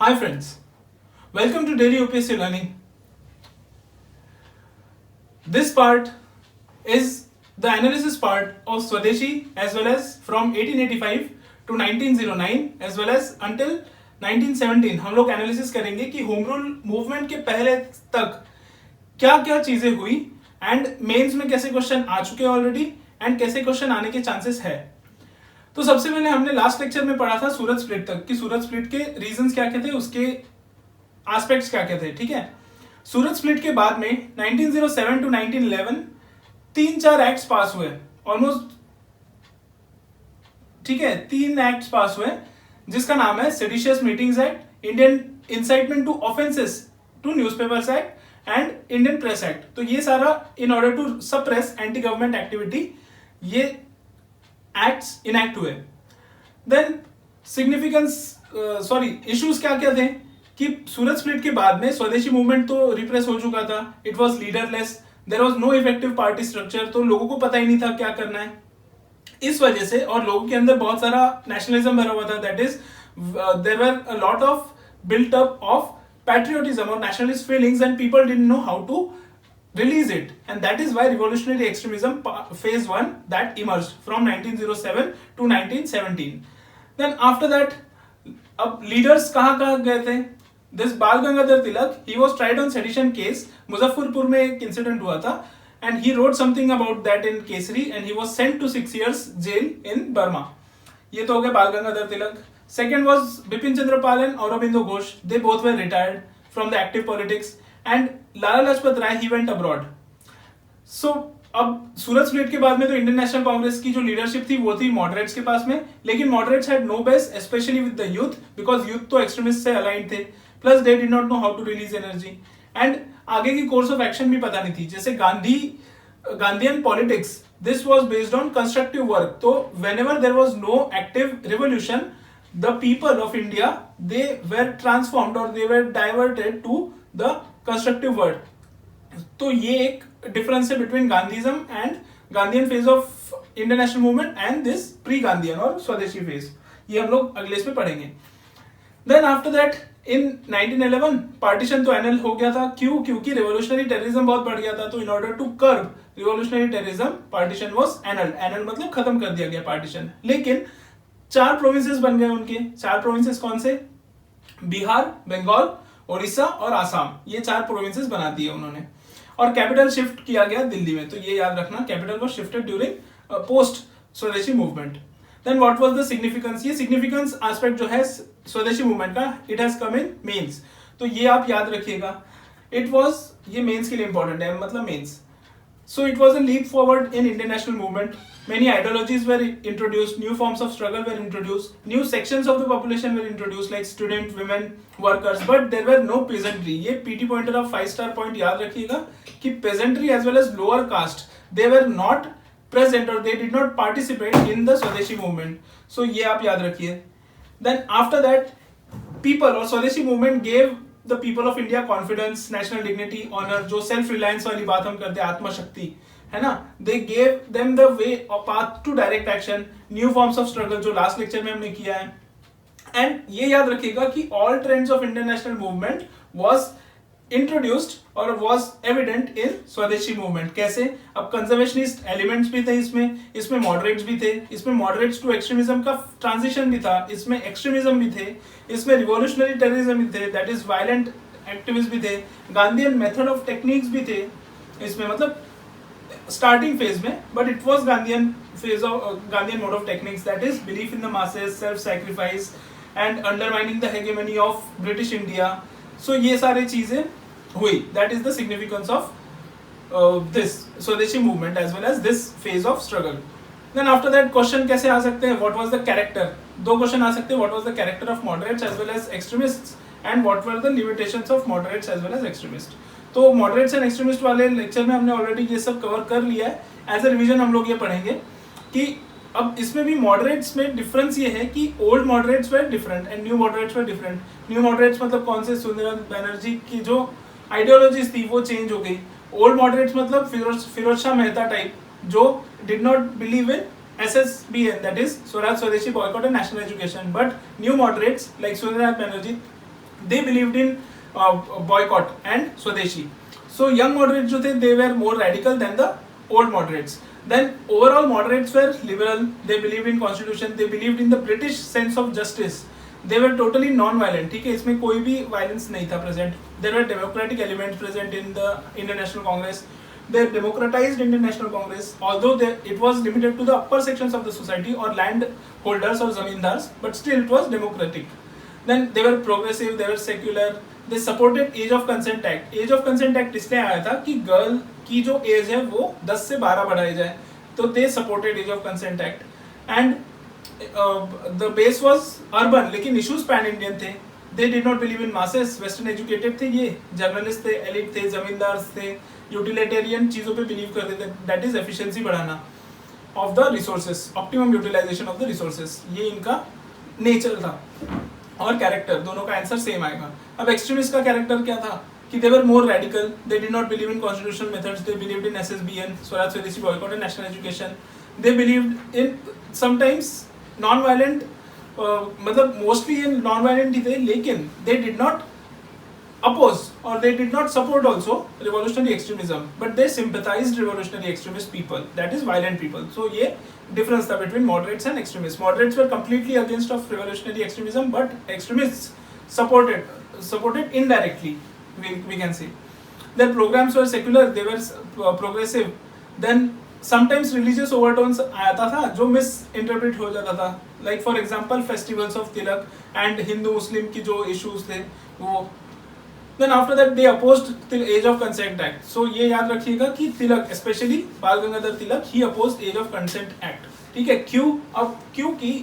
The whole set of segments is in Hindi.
Hi friends, welcome to daily UPSC Learning. This part is the analysis part of Swadeshi as well as from 1885 to 1909 as well as until 1917. हम लोग एनालिसिस करेंगे कि होम रूल मूवमेंट के पहले तक क्या क्या चीजें हुई एंड मेंस में कैसे क्वेश्चन आ चुके ऑलरेडी एंड कैसे क्वेश्चन आने के चांसेस है. तो सबसे पहले हमने लास्ट लेक्चर में पढ़ा था सूरज स्प्लिट तक कि सूरज स्प्लिट के रीजंस क्या क्या थे, उसके एस्पेक्ट्स क्या क्या थे. ठीक है, सूरज स्प्लिट के बाद में 1907 टू 1911 तीन चार एक्ट्स पास हुए ऑलमोस्ट. ठीक है, तीन एक्ट्स पास हुए जिसका नाम है seditious meetings act, Indian incitement to offenses to newspapers act and Indian press act. तो ये सारा in order to suppress anti government activity ये एक्ट्स इनैक्ट हुए. देन सिग्निफिकेंस इश्यूज क्या क्या थे कि सूरज स्प्लिट के बाद में स्वदेशी मूवमेंट तो रिप्रेस हो चुका था. It was leaderless, there was no effective party structure. तो लोगों को पता ही नहीं था क्या करना है इस वजह से, और लोगों के अंदर बहुत सारा नेशनलिज्म भरा हुआ था. That is there were a lot of built up of patriotism और nationalist feelings and people didn't know how to release it, and that is why revolutionary extremism phase 1 that emerged from 1907 to 1917. then after that अब leaders कहाँ गए थे. this बाल गंगाधर तिलक, he was tried on sedition case. Muzaffarpur में एक इंसिडेंट हुआ था and he wrote something about that in Kesari and he was sent to 6 years jail in Burma. ये तो हो गया Bal Gangadhar Tilak. second was Bipin Chandra Pal and Aurobindo Ghosh. they both were retired from the active politics. And Lala Lajpat Rai he went abroad. So अब सूरज स्प्लिट के बाद में तो इंडियन नेशनल कांग्रेस की जो लीडरशिप थी वो थी मॉडरेट्स के पास में, लेकिन moderates had no base especially with the youth because youth तो एक्सट्रीमिस्ट से अलाइंड थे, plus they did not know how to release energy and आगे की कोर्स ऑफ एक्शन भी पता नहीं थी. जैसे Gandhian politics this was based on constructive work. तो whenever there was no active revolution the people of India they were transformed और they were diverted to the constructive word. तो ये एक डिफरेंस है between Gandhism and Gandhian phase of Indian national movement and this pre Gandhian और स्वदेशी फेज. ये हम लोग अगले इसमें पढ़ेंगे. Then after that in 1911 partition तो एनल हो गया था. क्योंकि रिवोल्यूशनरी टेररिज्म बहुत बढ़ गया था. तो in order to curb revolutionary terrorism partition was annul मतलब खत्म कर दिया गया पार्टीशन. लेकिन चार प्रोविंसेस बन गए उनके. चार प्रोविंसेस कौन से? बिहार, बंगाल, ओडिशा और आसाम. ये चार प्रोविंसेस बना दिए उन्होंने और कैपिटल शिफ्ट किया गया दिल्ली में. तो ये याद रखना, capital was shifted during post Swadeshi movement. Then what was the significance? ये सिग्निफिकेंस एस्पेक्ट जो है स्वदेशी मूवमेंट का, it has come in mains. तो ये आप याद रखिएगा. इट वाज, ये मेंस के लिए इंपॉर्टेंट है, मतलब mains. So it was a leap forward in Indian national movement. Many ideologies were introduced, new forms of struggle were introduced, new sections of the population were introduced like student, women, workers, but there were no peasantry. ये PT pointer of 5-star point याद रखिएगा कि peasantry as well as lower caste, they were not present or they did not participate in the Swadeshi movement. So ये आप याद रखिए. Then after that, people or Swadeshi movement gave the people of India confidence, national dignity, honor. जो self reliance वाली बात हम करते हैं, आत्मशक्ति है ना. They gave them the way or path to direct action, new forms of struggle जो last lecture में हमने किया है. And ये याद रखिएगा कि all trends of Indian national movement was introduced और was evident in स्वदेशी movement. कैसे? अब conservationist elements भी थे इसमें moderates भी थे, इसमें moderates to extremism का transition भी था, इसमें extremism भी थे, इसमें revolutionary terrorism भी थे, that is violent activists भी थे, Gandhian method of techniques भी थे इसमें, मतलब starting phase में, but it was Gandhian phase of Gandhian mode of techniques, that is belief in the masses, self-sacrifice and undermining the hegemony of British India. So ये सारी चीजें हुई. That is the significance of this Swadeshi movement as well as this phase of struggle. Then after that question कैसे आ सकते हैं? What was the character? दो क्वेश्चन आ सकते हैं. What was the character of moderates as well as extremists and what were the limitations of moderates as well as extremists? तो moderates and extremists वाले लेक्चर में हमने ऑलरेडी ये सब कवर कर लिया है. एज ए रिविजन हम लोग ये पढ़ेंगे कि अब इसमें भी मॉडरेट्स में डिफरेंस ये है कि old moderates were different and new moderates were different. New moderates मतलब कौन से? सुंदरानंद बैनर्जी की जो आइडियोलॉजीज थी वो चेंज हो गई. ओल्ड मॉडरेट्स मतलब फिरोज शाह मेहता टाइप जो did not believe in SSBN, that is Swaraj, Swadeshi, Boycott and National Education. But new moderates like Sundaranath Banerjee, they believed in boycott and Swadeshi. So young moderates जो थे, they were more radical than the old moderates. Then overall moderates were liberal, they believed in constitution, they believed in the British sense of justice. They were totally non-violent. ठीक है, इसमें कोई भी violence नहीं था present. There were democratic elements present in the Indian National Congress. They democratized Indian National Congress, although it was limited to the upper sections of the society or land holders or zamindars, but still it was democratic. Then they were progressive, they were secular, they supported Age of Consent Act. Age of Consent Act इसलिए आया था कि गर्ल की जो एज है वो 10 से 12 बढ़ाई जाए, तो they supported Age of Consent Act. And the base was urban, लेकिन issues pan Indian थे. They did not believe in masses, western educated थे, ये जर्नलिस्ट थे, एलिट थे, जमींदार थे, यूटिलिटेरियन चीज़ों पे बिलीव करते थे, दैट इज एफिशिएंसी बढ़ाना of the resources, optimum utilization of the resources, ये इनका नेचर था. और कैरेक्टर, दोनों का आंसर सेम आएगा. अब एक्सट्रीमिस्ट का कैरेक्टर क्या था कि they were more radical, they did not believe in constitutional methods, they believed in SSBN, Swaraj Swadeshi boycott and national education. They believed in sometimes non violent, मतलब मोस्टली ये नॉन वायलेंट ही थे, लेकिन they did not oppose or they did not support also revolutionary extremism, but they sympathized revolutionary extremist people, that is violent people. So ये difference था between moderates and extremists. Moderates were completely against of revolutionary extremism, but extremists supported indirectly, we can say. Their programs were secular, they were progressive. Then sometimes religious overtones आता था जो misinterpret हो जाता था, like for example festivals of Tilak and Hindu Muslim की जो issues थे वो. Then after that they opposed till Age of Consent Act. So ये याद रखिएगा कि तिलक, especially बाल गंगाधर तिलक, he opposed Age of Consent Act. ठीक है, क्यों? अब क्योंकि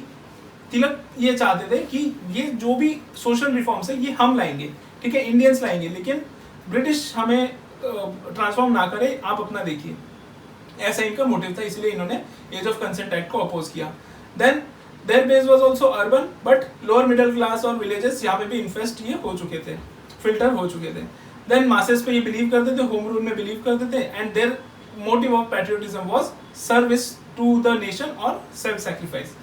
तिलक ये चाहते थे कि ये जो भी सोशल रिफॉर्म्स है ये हम लाएंगे, ठीक है, इंडियंस लाएंगे, लेकिन ब्रिटिश हमें ट्रांसफॉर्म ना करे, आप अपना देखिए. ऐसा इनका मोटिव था, इसलिए इन्होंने एज ऑफ कंसेंट एक्ट को अपोज किया. Then their base was also urban, but lower middle class और विलेजेस यहाँ पे भी इन्फेस्ट ये हो चुके थे, फिल्टर हो चुके थे. देन मासेस पे ये बिलीव करते थे, होम रूल में बिलीव करते थे, and their motive of patriotism was service to the nation और self sacrifice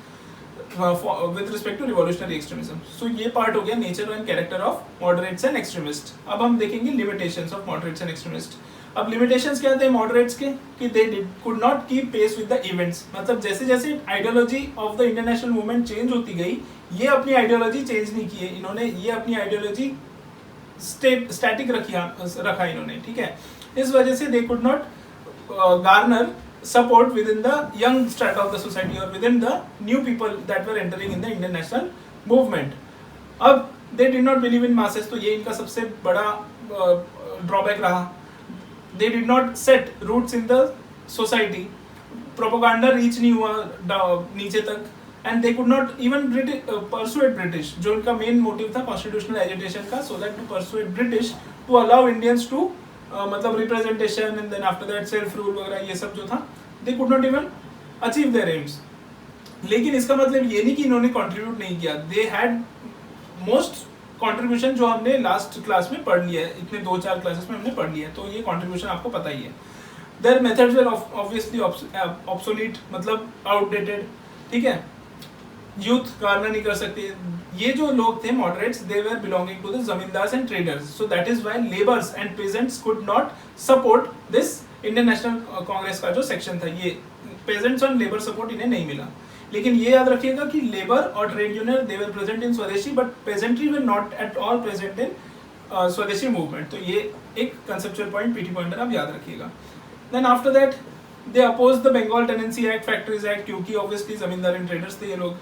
with respect to revolutionary extremism. So ये पार्ट हो गया nature and character of moderates and extremist. अब हम देखेंगे limitations of moderates and extremist. अब लिमिटेशंस क्या थे मॉडरेट्स के कि they could not keep pace with the events. मतलब जैसे जैसे ideology of the Indian national movement change होती गई, ये अपनी आइडियोलॉजी चेंज नहीं की है इन्होंने, ये अपनी आइडियोलॉजी स्टैटिक रखा इन्होंने, ठीक है. इस वजह से दे could not Garner support within the young strata of the society or within the new people that were entering in the Indian national movement. अब they did not believe in masses, तो ये इनका सबसे बड़ा drawback रहा. They did not set roots in the society. Propaganda reach नहीं हुआ नीचे तक, and they could not even persuade British, जो इनका main motive था constitutional agitation का, so that to persuade British to allow Indians to मतलब representation and then after that self rule वगैरह ये सब जो था, they could not even achieve their aims. लेकिन इसका मतलब ये नहीं कि इन्होंने कंट्रीब्यूट नहीं किया. दे हैड मोस्ट कंट्रीब्यूशन, जो हमने लास्ट क्लास में पढ़ लिया है, इतने 2-4 क्लासेस में हमने पढ़ लिया है, तो ये कंट्रीब्यूशन आपको पता ही है. Their methods were obviously obsolete, मतलब आउटडेटेड, ठीक है, यूथ गार्नर नहीं कर सकते. ये जो लोग थे moderates, they were belonging to the zamindars and traders, so that is why labours and peasants could not support this Indian National Congress का जो सेक्शन था. ये पेजेंट्स और लेबर सपोर्ट इन्हें नहीं मिला. लेकिन ये याद रखिएगा कि लेबर और trade union they were present in Swadeshi, but peasantry were not at all present in Swadeshi movement. तो ये एक कंसेप्चुअल पॉइंट, पीटी पॉइंटर आप याद रखिएगा. Then after that they oppose the Bengal tenancy act, factories act, क्योंकि ऑब्वियसली जमींदार एंड ट्रेडर्स थे ये लोग.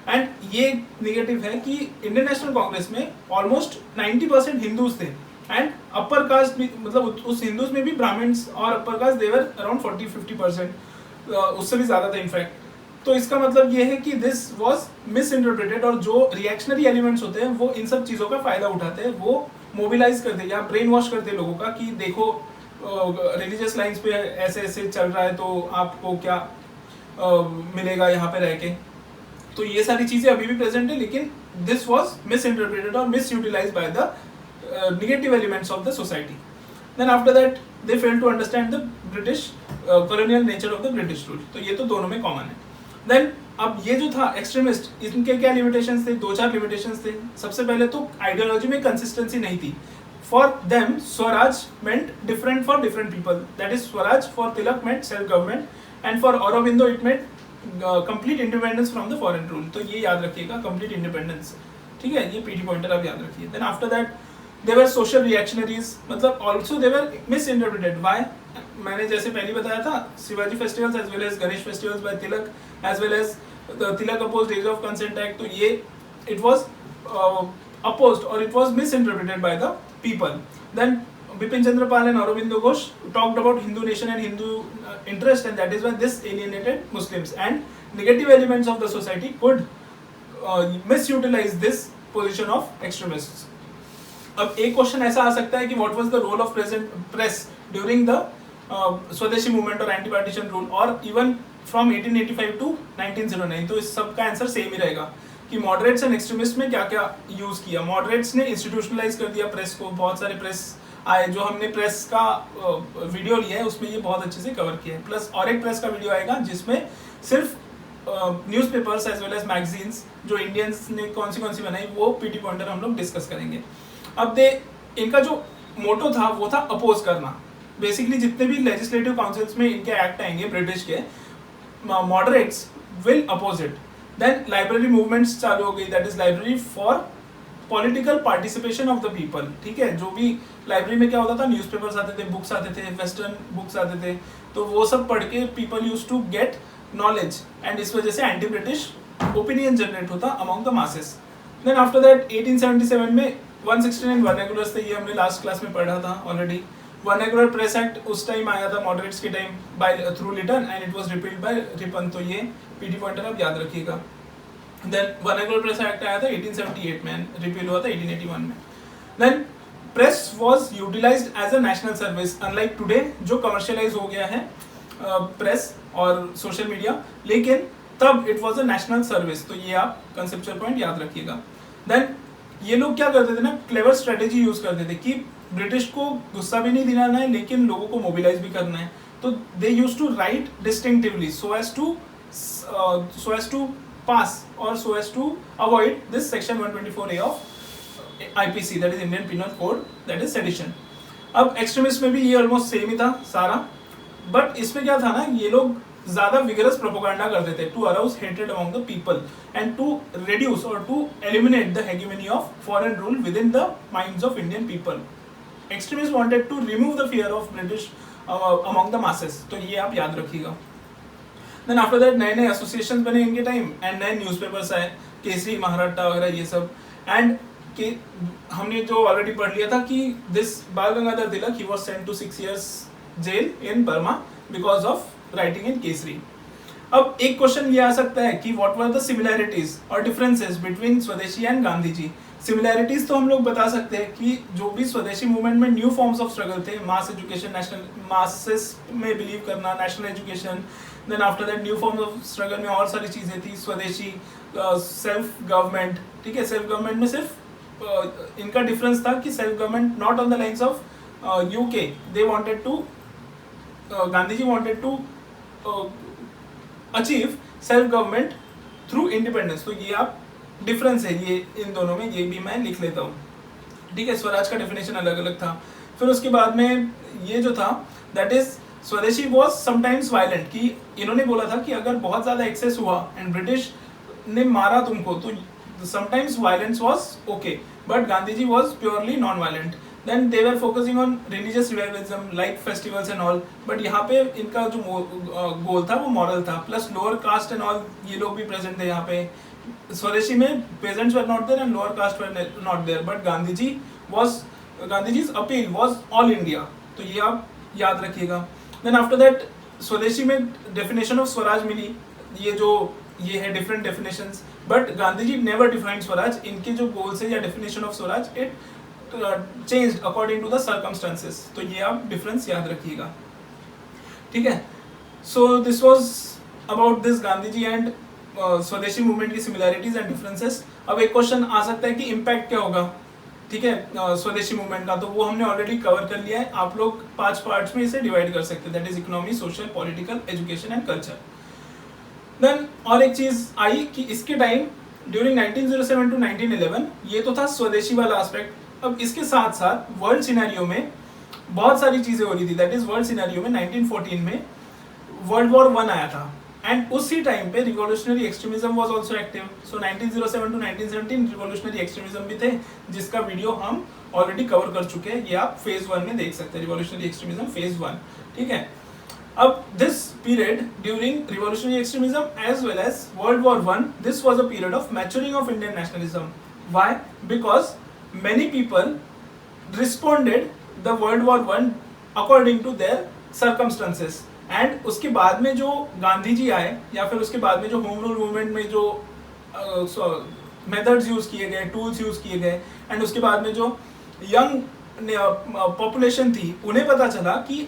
एंड ये निगेटिव है कि इंडियन नेशनल कांग्रेस में ऑलमोस्ट 90% हिंदूज थे, एंड अपर कास्ट भी, मतलब उस हिंदूज में भी ब्राह्मण्स और अपर कास्ट देवर अराउंड 40-50%, उससे भी ज़्यादा था इनफैक्ट. तो इसका मतलब ये है कि दिस वॉज मिस इंटरप्रेटेड, और जो रिएक्शनरी एलिमेंट्स होते हैं वो इन सब चीज़ों का फ़ायदा उठाते हैं, वो मोबिलाइज करते हैं या ब्रेन वॉश करते हैं लोगों का कि देखो रिलीजियस लाइन्स पे ऐसे ऐसे चल रहा है तो आपको क्या मिलेगा यहाँ पे रह के. तो ये सारी चीजें अभी भी प्रेजेंट है, लेकिन दिस वाज मिस इंटरप्रेटेड और misutilized by the negative elements of the society. Then after that they fail to understand the British colonial nature of the British rule. तो ये तो दोनों में कॉमन है. देन अब ये जो था एक्सट्रीमिस्ट, इनके क्या लिमिटेशंस थे? 2-4 लिमिटेशंस थे। सबसे पहले तो आइडियोलॉजी में कंसिस्टेंसी नहीं थी। For them Swaraj meant different for different people. That is, Swaraj for Tilak meant self government and for Aurobindo it meant complete independence from the foreign rule. तो ये याद रखिएगा, complete independence, ठीक है? ये पीटी पॉइंटर आप याद रखिए। Then after that they were social reactionaries, मतलब also they were misinterpreted. Why? मैंने जैसे पहले बताया था, Shivaji festivals as well as Ganesh festivals by Tilak as well as the Tilak opposed age of consent act, तो ये it was opposed or it was misinterpreted by the people. Then Bipin Chandra Pal and Aurobindo Ghosh talked about Hindu nation and Hindu interest, and that is why this alienated Muslims, and negative elements of the society could misutilize this position of extremists. अब एक क्वेश्चन ऐसा आ सकता है कि what was the role of press during the स्वदेशी मूवमेंट और एंटी पार्टीशन रूल और इवन फ्रॉम 1885 टू 1909? तो इस सब का आंसर सेम ही रहेगा कि मॉडरेट्स एंड एक्सट्रीमिस्ट में क्या क्या यूज किया। मॉडरेट्स ने इंस्टीट्यूशनलाइज कर दिया प्रेस को, बहुत सारे प्रेस आए, जो हमने प्रेस का वीडियो लिया है उसमें ये बहुत अच्छे से कवर किया है। प्लस और एक प्रेस का वीडियो आएगा जिसमें सिर्फ newspapers as well as magazines जो इंडियंस ने कौन सी बनाई वो पीटी पॉइंटर हम लोग डिस्कस करेंगे। अब इनका जो मोटो था वो था अपोज करना। बेसिकली जितने भी लेजिस्लेटिव काउंसिल्स में इनके एक्ट आएंगे ब्रिटिश के, moderates will oppose it. Then library movements चालू हो गई, that is library for political participation of the people, ठीक है? जो भी लाइब्रेरी में क्या होता था, न्यूज़पेपर्स आते थे, बुक्स आते थे, वेस्टर्न बुक्स आते थे, तो वो सब पढ़ के people use to get knowledge, and इस वजह से एंटी ब्रिटिश ओपिनियन जनरेट होता among the masses. Then after that 1877 में 169 वर्नाकुलर्स थे, ये हमने लास्ट क्लास में पढ़ा था ऑलरेडी। वर्नाकुलर प्रेस एक्ट उस टाइम आया था मॉडरेट्स के time by through Lytton, and it was repealed by Ripon, तो ये पीटी पॉइंटर आप याद रखिएगा। देन वर्नाकुलर प्रेस एक्ट आया था 1878 में, रिपील हुआ था 1881 में। Then press was utilized as a national service, unlike today जो कमर्शियलाइज हो गया है प्रेस और सोशल मीडिया, लेकिन तब it was a national service, तो ये आप कंसेप्चुअल पॉइंट याद रखिएगा। देन ये लोग क्या करते थे ना, क्लेवर स्ट्रेटेजी यूज करते थे कि ब्रिटिश को गुस्सा भी नहीं दिलाना है लेकिन लोगों को मोबिलाइज भी करना है, तो they use to write distinctively so as to pass और so as to avoid this section 124A of IPC, that is Indian penal code, that is sedition. अब एक्सट्रीमिस्ट में भी ये ऑलमोस्ट सेम ही था सारा, बट इसमें क्या था ना, ये लोग ज्यादा विगरस प्रोपोगंडा करते थे to arouse hatred among the people and to reduce और to eliminate the hegemony of foreign rule within the minds of Indian people. Extremist wanted to remove the fear of British among the masses, तो ये आप याद रखिएगा। देन आफ्टर दैट नए नए एसोसिएशंस बने इनके टाइम, एंड नए न्यूज़पेपर्स आए, केसरी, महाराष्ट्र वगैरह ये सब, एंड कि हमने जो ऑलरेडी पढ़ लिया था कि this Bal Gangadhar Tilak he was sent to 6 years jail in Burma because of writing in Kesari. अब एक क्वेश्चन ये आ सकता है कि व्हाट वर द सिमिलैरिटीज और differences between Swadeshi and Gandhi ji. Similarities तो हम लोग बता सकते हैं कि जो भी स्वदेशी मूवमेंट में न्यू फॉर्म्स ऑफ स्ट्रगल थे, मास एजुकेशन, नेशनल मासेस में बिलीव करना, national education, then after that new forms of struggle में और सारी चीजें थी, स्वदेशी, सेल्फ गवर्नमेंट, ठीक है? सेल्फ गवर्नमेंट में सिर्फ इनका डिफरेंस था कि self government not on the lines of UK, they wanted to, Gandhi ji wanted to achieve self government through independence, तो ये आप डिफरेंस है ये इन दोनों में, ये भी मैं लिख लेता हूँ, ठीक है? स्वराज का डेफिनेशन अलग अलग था। फिर उसके बाद में ये जो था दैट इज स्वदेशी वाज समटाइम्स वायलेंट, कि इन्होंने बोला था कि अगर बहुत ज्यादा एक्सेस हुआ एंड ब्रिटिश ने मारा तुमको तो sometimes violence was okay, but Gandhi ji was purely non violent. Then they were focusing on religious revivalism like festivals and all, but यहाँ पे इनका जो गोल था वो मॉरल था, plus lower caste and all ये लोग भी प्रेजेंट थे यहाँ पे। स्वदेशी में peasants were not there and lower caste were not there, but Gandhiji's appeal was all India, तो ये आप याद रखिएगा। Then after that स्वदेशी में definition of स्वराज मिली, ये है different definitions, but Gandhiji never defined Swaraj, इनके जो गोल्स है या definition of Swaraj it changed according to the circumstances, तो ये आप डिफरेंस याद रखिएगा, ठीक है? So this was about this Gandhiji and स्वदेशी मूवमेंट की सिमिलैरिटीज एंड डिफरेंसेस। अब एक क्वेश्चन आ सकता है कि इम्पैक्ट क्या होगा, ठीक है, स्वदेशी मूवमेंट का, तो वो हमने ऑलरेडी कवर कर लिया है। आप लोग 5 पार्ट्स में इसे डिवाइड कर सकते हैं, that is economy, social, political, education and culture. Then और एक चीज आई कि इसके टाइम ड्यूरिंग 1907 टू 1911 ये तो था स्वदेशी वाला एस्पेक्ट। अब इसके साथ साथ वर्ल्ड सिनेरियो में बहुत सारी चीजें हो रही थी। दैट इज वर्ल्ड सिनेरियो में 1914 में वर्ल्ड वॉर 1 आया था एंड उसी टाइम पे revolutionary extremism was also active. So 1907 to 1917 revolutionary extremism भी थे, जिसका वीडियो हम ऑलरेडी कवर कर चुके हैं। ये आप फेज 1 में देख सकते हैं, रिवोल्यूशनरी एक्सट्रीमिज्म फेज 1। ठीक है, अब this period during revolutionary extremism as well as world war 1, this was a period of maturing of Indian nationalism. Why? Because many people responded the world war 1 according to their circumstances. And उसके बाद में जो गांधी जी आए या फिर उसके बाद में जो होम रूल मूवमेंट में जो मेथड्स यूज किए गए, टूल्स यूज किए गए, एंड उसके बाद में जो यंग पॉपुलेशन थी उन्हें पता चला कि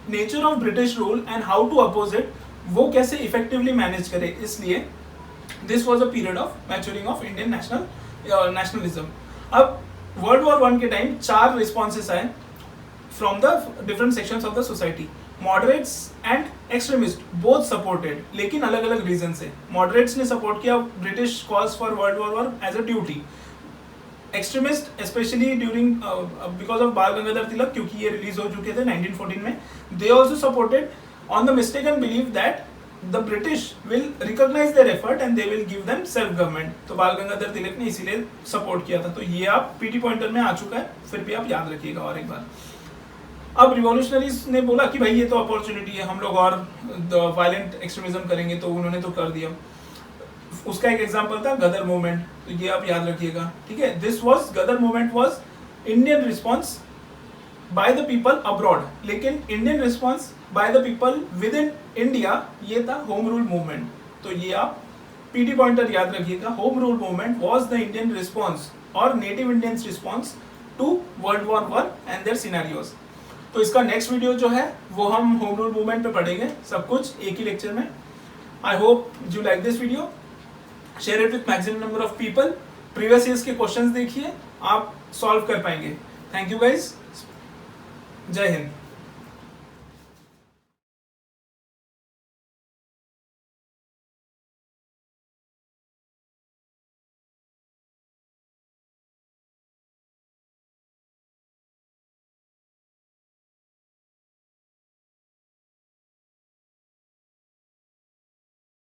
nature of British rule and how to oppose it, वो कैसे इफेक्टिवली मैनेज करे। इसलिए this was a period of maturing of Indian nationalism. अब वर्ल्ड वॉर 1 के टाइम 4 रिस्पॉन्सेस आए from the different sections of the society. Moderates and extremist both supported, लेकिन अलग अलग रीजन से। मॉडरेट्स ने सपोर्ट किया British cause for world war 1 as a duty. Extremist especially during because of बाल गंगाधर तिलक, क्योंकि ये रिलीज हो चुके थे 1914 में, they also supported on the mistaken believe that the British will recognize their effort and they will give them self government. तो बाल गंगाधर तिलक ने इसीलिए सपोर्ट किया था। तो ये आप पीटी पॉइंटर में आ चुका है, फिर भी आप याद रखिएगा और एक बार। अब रिवॉल्यूशनरीज ने बोला कि भाई ये तो अपॉर्चुनिटी है, हम लोग और वायलेंट एक्सट्रीमिज्म करेंगे, तो उन्होंने तो कर दिया। उसका एक एग्जांपल था गदर मूवमेंट, तो ये आप याद रखिएगा। ठीक है, this was Ghadar movement was Indian response by the people abroad, लेकिन Indian response by the people within India ये था होम रूल मूवमेंट। तो ये आप पीटी पॉइंटर याद रखिएगा। Home rule movement was the Indian response और native Indians response to world war 1 and their scenarios. तो इसका नेक्स्ट वीडियो जो है वो हम होम रूल मूवमेंट पे पढ़ेंगे, सब कुछ एक ही लेक्चर में। I hope you like this video, share it with maximum number of people. Previous years के क्वेश्चंस देखिए, आप सॉल्व कर पाएंगे। थैंक यू गाइज, जय हिंद।